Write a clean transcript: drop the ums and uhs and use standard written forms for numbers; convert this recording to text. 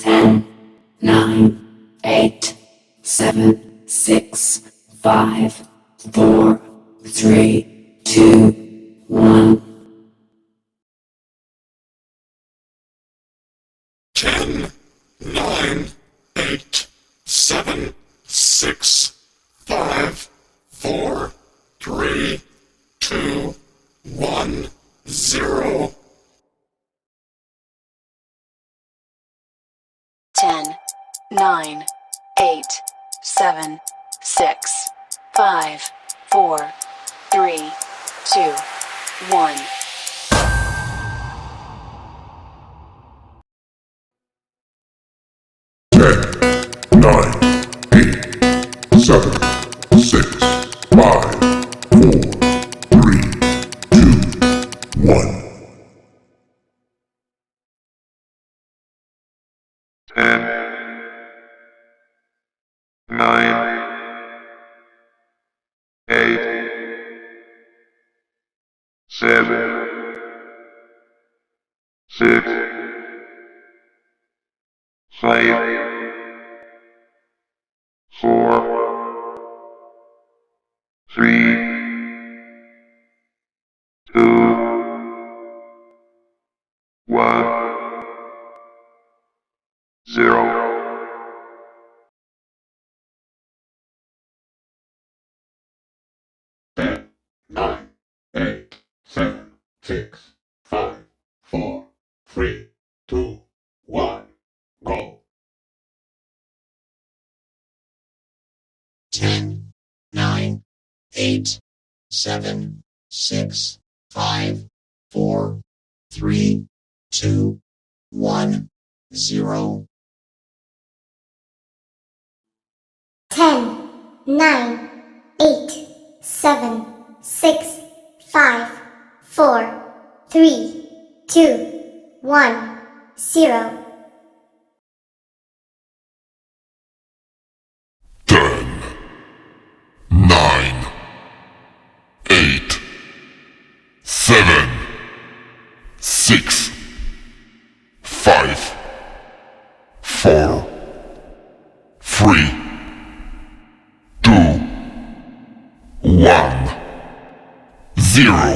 10, 9, 8, 7, 6, 5, 4, 3, 2, 1. 10, 9, 8, 7, 6, 5, 4, 3, 2, 1, 0. 10, 9, 8, 7, 6, 5, 4, 3, 2, 1. 10, 9, 8, 7, 6, 5, 4, 3, 2, 1, go. 10, 9, 8, 7, 6, 5, 4, 3, 2, 1, 0. 10, 9, 8, 7, 6, 5, 4, 3, 2, 1, 0. 10, 9, 8, 7, 6, 5, 4, 3, 2, 1, 0.